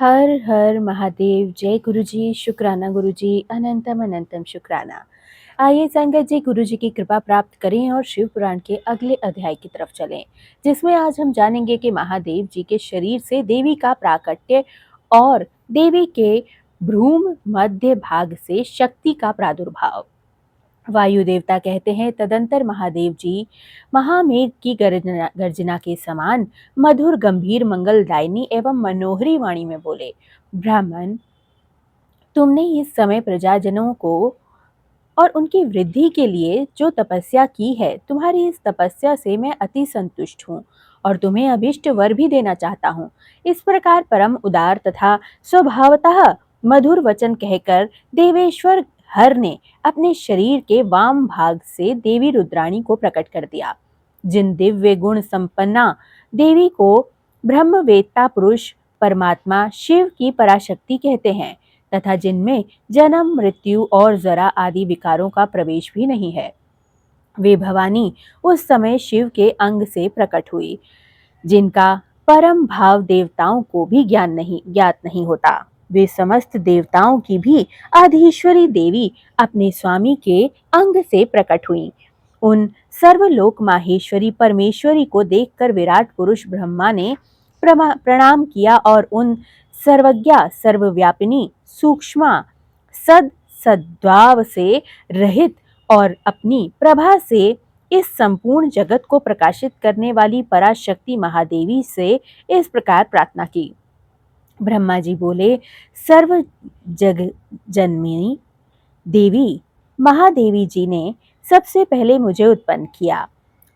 हर हर महादेव। जय गुरु जी, शुक्राना गुरु जी, अनंतम अनंतम शुक्राना। आइए संगत जी, गुरु जी की कृपा प्राप्त करें और शिव पुराण के अगले अध्याय की तरफ चलें, जिसमें आज हम जानेंगे कि महादेव जी के शरीर से देवी का प्राकट्य और देवी के भ्रूम मध्य भाग से शक्ति का प्रादुर्भाव। वायु देवता कहते हैं, तदंतर महादेव जी महामेघ की गर्जना के समान मधुर गंभीर मंगलदायिनी एवं मनोहरी वाणी में बोले, ब्राह्मण, तुमने इस समय प्रजाजनों को और उनकी वृद्धि के लिए जो तपस्या की है, तुम्हारी इस तपस्या से मैं अति संतुष्ट हूँ और तुम्हें अभिष्ट वर भी देना चाहता हूँ। इस प्रकार परम उदार तथा स्वभावतः मधुर वचन कहकर देवेश्वर हर ने अपने शरीर के वाम भाग से देवी रुद्राणी को प्रकट कर दिया। जिन दिव्य गुण संपन्ना देवी को ब्रह्मवेत्ता पुरुष परमात्मा शिव की पराशक्ति कहते हैं तथा जिनमें जन्म मृत्यु और जरा आदि विकारों का प्रवेश भी नहीं है, वे भवानी उस समय शिव के अंग से प्रकट हुई, जिनका परम भाव देवताओं को भी ज्ञात नहीं होता। वे समस्त देवताओं की भी आधीश्वरी देवी अपने स्वामी के अंग से प्रकट हुई। उन सर्वलोक माहेश्वरी परमेश्वरी को देखकर विराट पुरुष ब्रह्मा ने प्रणाम किया और उन सर्वज्ञा सर्वव्यापिनी सूक्ष्मा सद्भाव से रहित और अपनी प्रभा से इस संपूर्ण जगत को प्रकाशित करने वाली पराशक्ति महादेवी से इस प्रकार प्रार्थना की। ब्रह्मा जी बोले, सर्व जग जन्मिनी देवी महादेवी जी ने सबसे पहले मुझे उत्पन्न किया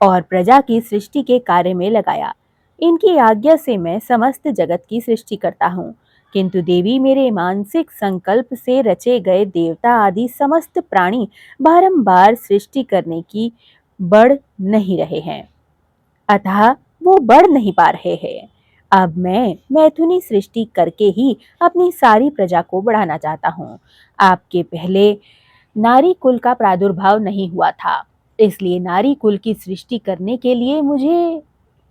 और प्रजा की सृष्टि के कार्य में लगाया। इनकी आज्ञा से मैं समस्त जगत की सृष्टि करता हूँ, किंतु देवी मेरे मानसिक संकल्प से रचे गए देवता आदि समस्त प्राणी बारंबार सृष्टि करने की बढ़ नहीं रहे हैं, अतः वो बढ़ नहीं पा रहे हैं। अब मैं मैथुनी सृष्टि करके ही अपनी सारी प्रजा को बढ़ाना चाहता हूँ। आपके पहले नारी कुल का प्रादुर्भाव नहीं हुआ था, इसलिए नारी कुल की सृष्टि करने के लिए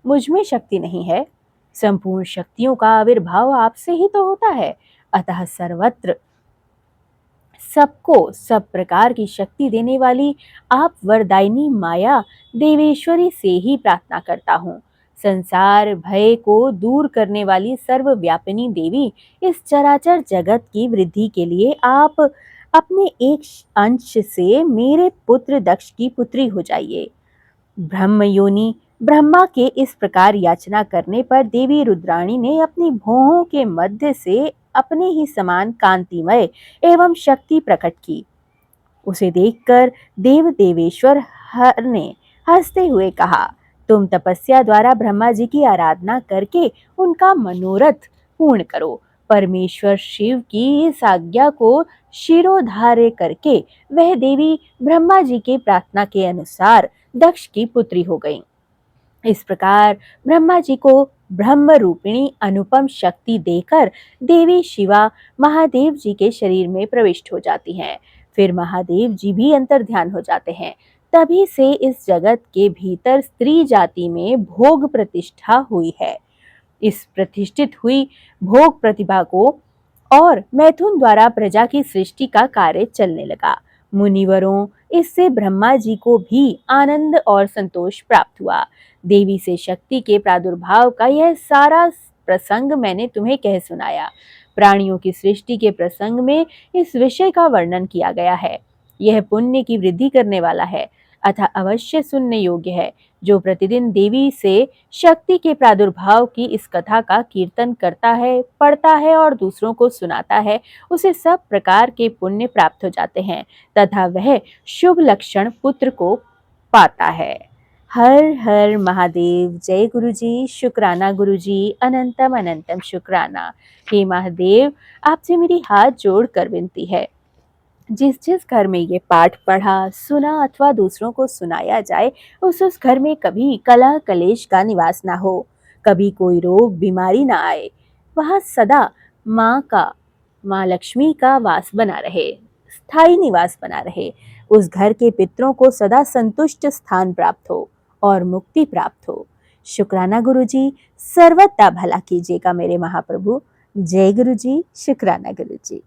मुझ में शक्ति नहीं है। संपूर्ण शक्तियों का आविर्भाव आपसे ही तो होता है, अतः सर्वत्र सबको सब प्रकार की शक्ति देने वाली आप वरदायिनी माया देवेश्वरी से ही प्रार्थना करता हूँ। संसार भय को दूर करने वाली सर्वव्यापिनी देवी, इस चराचर जगत की वृद्धि के लिए आप अपने एक अंश से मेरे पुत्र दक्ष की पुत्री हो जाइए। ब्रह्म योनि ब्रह्मा के इस प्रकार याचना करने पर देवी रुद्राणी ने अपनी भौहों के मध्य से अपने ही समान कांतिमय एवं शक्ति प्रकट की। उसे देखकर देव देवेश्वर हर ने हंसते हुए कहा, तुम तपस्या द्वारा ब्रह्मा जी की आराधना करके उनका मनोरथ पूर्ण करो। परमेश्वर शिव की इस आज्ञा को शिरोधार्य करके वह देवी ब्रह्मा जी के प्रार्थना के अनुसार दक्ष की पुत्री हो गई। इस प्रकार ब्रह्मा जी को ब्रह्म रूपिणी अनुपम शक्ति देकर देवी शिवा महादेव जी के शरीर में प्रविष्ट हो जाती हैं। फिर महादेव जी भी अंतर्ध्यान हो जाते हैं। तभी से इस जगत के भीतर स्त्री जाति में भोग प्रतिष्ठा हुई है। इस प्रतिष्ठित हुई भोग प्रतिभा को और मैथुन द्वारा प्रजा की सृष्टि का कार्य चलने लगा। मुनिवरों, इससे ब्रह्मा जी को भी आनंद और संतोष प्राप्त हुआ। देवी से शक्ति के प्रादुर्भाव का यह सारा प्रसंग मैंने तुम्हें कह सुनाया। प्राणियों की सृष्टि के प्रसंग में इस विषय का वर्णन किया गया है। यह पुण्य की वृद्धि करने वाला है, अतः अवश्य सुनने योग्य है। जो प्रतिदिन देवी से शक्ति के प्रादुर्भाव की इस कथा का कीर्तन करता है, पढ़ता है और दूसरों को सुनाता है, उसे सब प्रकार के पुण्य प्राप्त हो जाते हैं तथा वह शुभ लक्षण पुत्र को पाता है। हर हर महादेव। जय गुरु जी, शुक्राना गुरु जी, अनंतम अनंतम शुक्राना। हे महादेव, आपसे मेरी हाथ जोड़कर विनती है, जिस जिस घर में ये पाठ पढ़ा, सुना अथवा दूसरों को सुनाया जाए, उस घर में कभी कलह कलेश का निवास ना हो, कभी कोई रोग बीमारी ना आए। वहाँ सदा माँ लक्ष्मी का वास बना रहे, स्थायी निवास बना रहे। उस घर के पितरों को सदा संतुष्ट स्थान प्राप्त हो और मुक्ति प्राप्त हो। शुक्राना गुरु जी, सर्वथा भला कीजिएगा मेरे महाप्रभु। जय गुरु जी, शुक्राना गुरु जी।